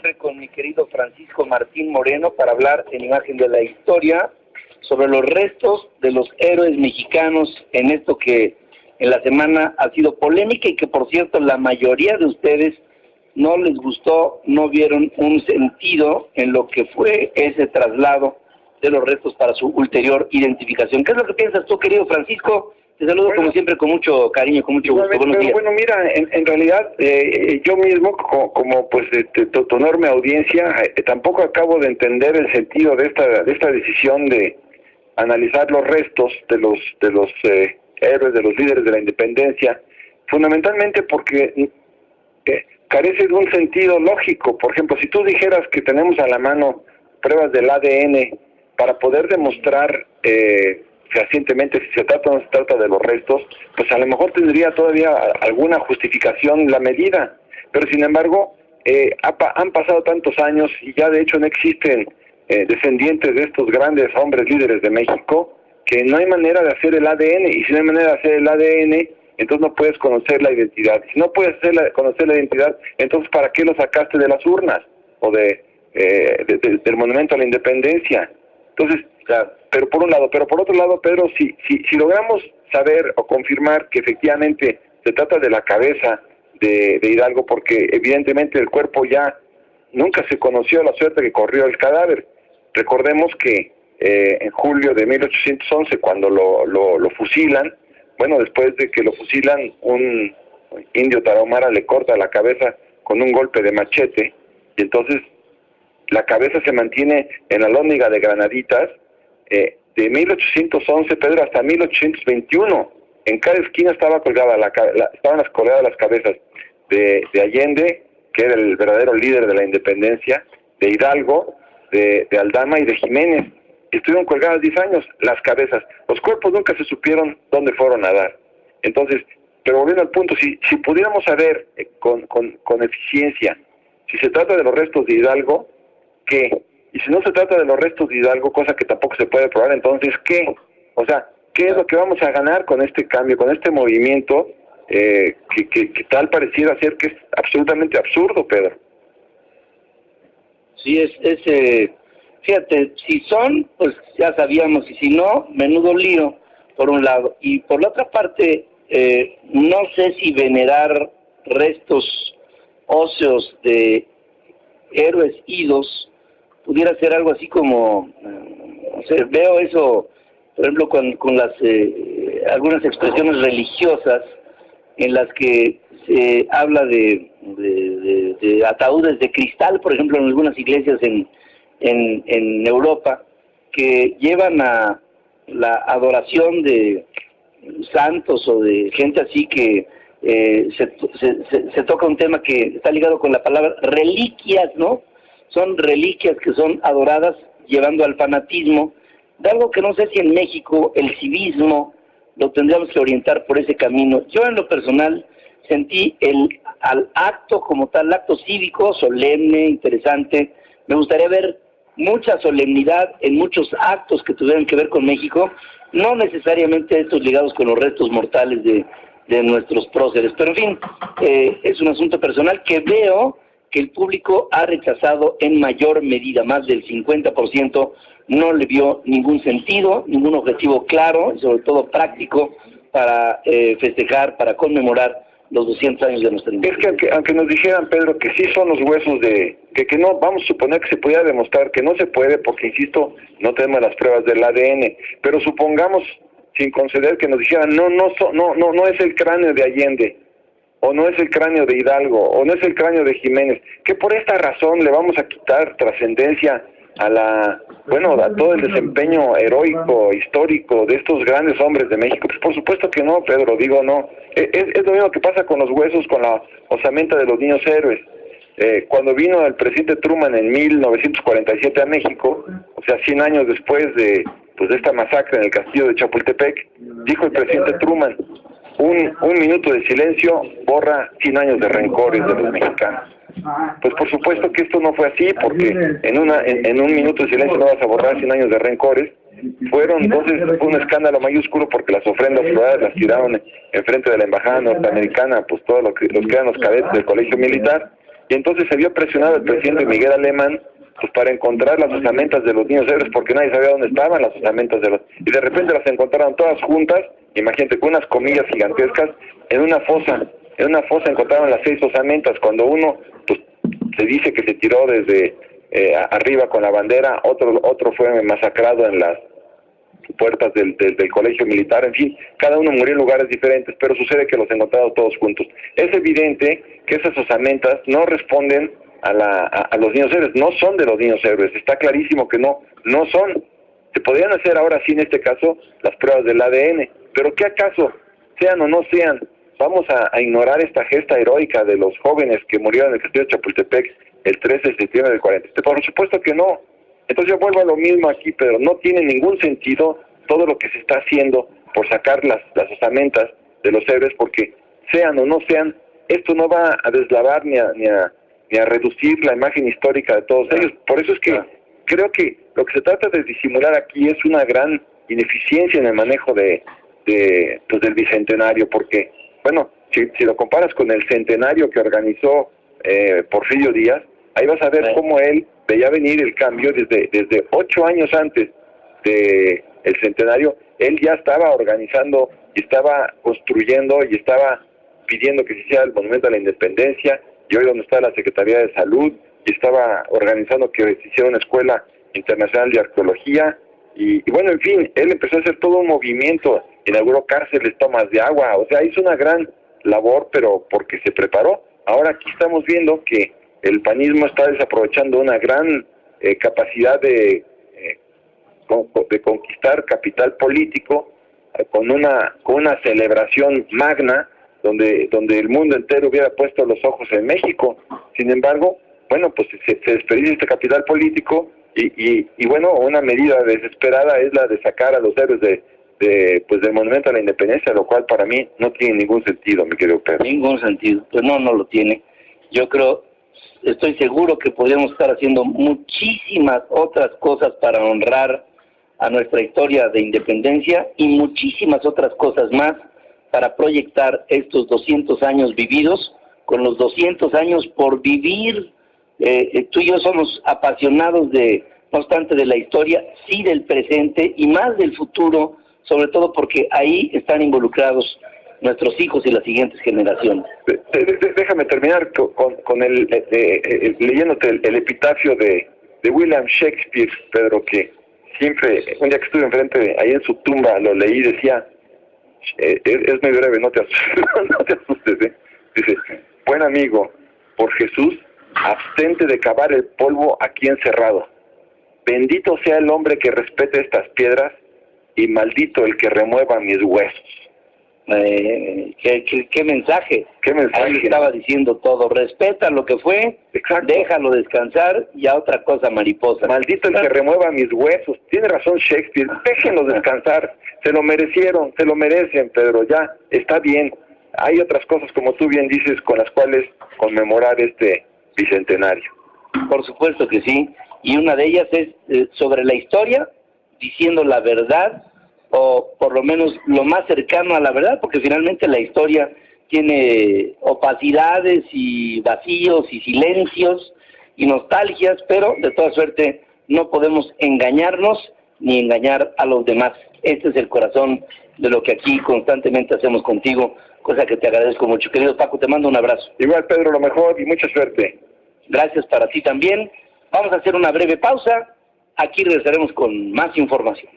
siempre, con mi querido Francisco Martín Moreno para hablar en Imagen de la Historia sobre los restos de los héroes mexicanos en esto que en la semana ha sido polémica y que, por cierto, la mayoría de ustedes no les gustó, no vieron un sentido en lo que fue ese traslado de los restos para su ulterior identificación. ¿Qué es lo que piensas tú, querido Francisco? Te saludo como siempre con mucho cariño, con mucho gusto. Buenos días. Bueno, mira, en realidad yo mismo, como pues tu enorme audiencia, tampoco acabo de entender el sentido de esta decisión de analizar los restos de los héroes, de los líderes de la independencia, fundamentalmente porque carece de un sentido lógico. Por ejemplo, si tú dijeras que tenemos a la mano pruebas del ADN para poder demostrar fehacientemente si se trata o no se trata de los restos, pues a lo mejor tendría todavía alguna justificación la medida, pero sin embargo han pasado tantos años y ya de hecho no existen descendientes de estos grandes hombres líderes de México, que no hay manera de hacer el ADN, y si no hay manera de hacer el ADN, entonces no puedes conocer la identidad. Si no puedes conocer la identidad, entonces ¿para qué lo sacaste de las urnas o del Monumento a la Independencia? Entonces, claro, pero por un lado, pero por otro lado, Pedro, si logramos saber o confirmar que efectivamente se trata de la cabeza de Hidalgo, porque evidentemente el cuerpo ya nunca se conoció la suerte que corrió el cadáver. Recordemos que en julio de 1811, cuando lo fusilan, bueno, después de que lo fusilan, un indio tarahumara le corta la cabeza con un golpe de machete, y entonces la cabeza se mantiene en la lóndiga de Granaditas, de 1811, Pedro, hasta 1821. En cada esquina estaban colgadas las cabezas de Allende, que era el verdadero líder de la independencia, de Hidalgo, de Aldama y de Jiménez. Estuvieron colgadas 10 años las cabezas. Los cuerpos nunca se supieron dónde fueron a dar. Entonces, pero volviendo al punto, si pudiéramos saber con eficiencia si se trata de los restos de Hidalgo, ¿qué? Y si no se trata de los restos de Hidalgo, cosa que tampoco se puede probar, entonces, ¿qué? O sea, ¿qué es lo que vamos a ganar con este cambio, con este movimiento que tal pareciera ser que es absolutamente absurdo, Pedro? Sí, fíjate, si son, pues ya sabíamos, y si no, menudo lío, por un lado. Y por la otra parte, no sé si venerar restos óseos de héroes idos pudiera ser algo así como, o sea, veo eso, por ejemplo, con las algunas expresiones religiosas en las que se habla de ataúdes de cristal, por ejemplo, en algunas iglesias en Europa, que llevan a la adoración de santos o de gente así que se toca un tema que está ligado con la palabra reliquias, ¿no? Son reliquias que son adoradas llevando al fanatismo, de algo que no sé si en México el civismo lo tendríamos que orientar por ese camino. Yo en lo personal sentí al acto como tal, acto cívico, solemne, interesante. Me gustaría ver mucha solemnidad en muchos actos que tuvieran que ver con México, no necesariamente estos ligados con los restos mortales de nuestros próceres, pero en fin, es un asunto personal que veo que el público ha rechazado en mayor medida, más del 50%, no le vio ningún sentido, ningún objetivo claro y sobre todo práctico para festejar, para conmemorar los 200 años de nuestra independencia. Es que aunque nos dijeran, Pedro, que sí son los huesos que no, vamos a suponer que se pudiera demostrar que no se puede, porque insisto, no tenemos las pruebas del ADN, pero supongamos, sin conceder, que nos dijeran, no es el cráneo de Allende, o no es el cráneo de Hidalgo, o no es el cráneo de Jiménez, que por esta razón le vamos a quitar trascendencia a todo el desempeño heroico, histórico de estos grandes hombres de México. Pues por supuesto que no, Pedro, digo no. Es lo mismo que pasa con los huesos, con la osamenta de los niños héroes. Cuando vino el presidente Truman en 1947 a México, o sea, 100 años después de esta masacre en el castillo de Chapultepec, dijo el presidente Truman, un minuto de silencio borra 100 años de rencores de los mexicanos. Pues por supuesto que esto no fue así, porque en un minuto de silencio no vas a borrar 100 años de rencores. Fue un escándalo mayúsculo porque las ofrendas floradas las tiraron enfrente de la embajada norteamericana, pues todos los que eran los cadetes del colegio militar, y entonces se vio presionado el presidente Miguel Alemán pues para encontrar las osamentas de los niños héroes, porque nadie sabía dónde estaban las osamentas y de repente las encontraron todas juntas, imagínate, con unas comillas gigantescas, en una fosa encontraron las 6 osamentas, cuando uno pues se dice que se tiró desde arriba con la bandera, otro fue masacrado en las puertas del colegio militar, en fin, cada uno murió en lugares diferentes, pero sucede que los encontraron todos juntos. Es evidente que esas osamentas no responden a los niños héroes, no son de los niños héroes, está clarísimo que no son. Se podrían hacer ahora sí en este caso las pruebas del ADN, pero ¿qué acaso, sean o no sean, vamos a ignorar esta gesta heroica de los jóvenes que murieron en el castillo de Chapultepec el 13 de septiembre del 47? Por supuesto que no. Entonces yo vuelvo a lo mismo aquí, Pedro, no tiene ningún sentido todo lo que se está haciendo por sacar las osamentas de los héroes, porque sean o no sean, esto no va a deslavar ni a reducir la imagen histórica de todos ellos. Por eso es que creo que lo que se trata de disimular aquí es una gran ineficiencia en el manejo del bicentenario, porque, bueno, si lo comparas con el centenario que organizó Porfirio Díaz, ahí vas a ver cómo él veía venir el cambio desde 8 años antes del centenario. Él ya estaba organizando y estaba construyendo y estaba pidiendo que se hiciera el Monumento a la Independencia, y hoy donde está la Secretaría de Salud, y estaba organizando que se hiciera una escuela internacional de arqueología, y bueno, en fin, él empezó a hacer todo un movimiento, inauguró cárceles, tomas de agua, o sea, hizo una gran labor, pero porque se preparó. Ahora aquí estamos viendo que el panismo está desaprovechando una gran capacidad de conquistar capital político con una celebración magna donde el mundo entero hubiera puesto los ojos en México. Sin embargo, bueno, pues se desperdicia este capital político y bueno, una medida desesperada es la de sacar a los héroes del Monumento a la Independencia, lo cual para mí no tiene ningún sentido, mi querido Pedro. Ningún sentido, pues no lo tiene. Yo estoy seguro que podríamos estar haciendo muchísimas otras cosas para honrar a nuestra historia de independencia y muchísimas otras cosas más para proyectar estos 200 años vividos con los 200 años por vivir. Tú y yo somos apasionados no obstante de la historia, sí del presente y más del futuro, sobre todo porque ahí están involucrados nuestros hijos y las siguientes generaciones. Déjame terminar con leyéndote el epitafio de William Shakespeare, Pedro, que siempre, un día que estuve enfrente, ahí en su tumba, lo leí, decía, es muy breve, no te asustes, dice, buen amigo, por Jesús, abstente de cavar el polvo aquí encerrado. Bendito sea el hombre que respete estas piedras y maldito el que remueva mis huesos. ¿Qué mensaje? ¿Qué mensaje? Ahí estaba diciendo todo, respeta lo que fue, exacto, déjalo descansar y a otra cosa mariposa. Maldito el que remueva mis huesos. Tiene razón Shakespeare, déjenlos descansar, se lo merecieron, se lo merecen, Pedro, ya, está bien. Hay otras cosas, como tú bien dices, con las cuales conmemorar este bicentenario. Por supuesto que sí, y una de ellas es sobre la historia, diciendo la verdad, o por lo menos lo más cercano a la verdad, porque finalmente la historia tiene opacidades y vacíos y silencios y nostalgias, pero de toda suerte no podemos engañarnos ni engañar a los demás. Este es el corazón de lo que aquí constantemente hacemos contigo, cosa que te agradezco mucho. Querido Paco, te mando un abrazo. Igual, Pedro, lo mejor y mucha suerte. Gracias para ti también. Vamos a hacer una breve pausa. Aquí regresaremos con más información.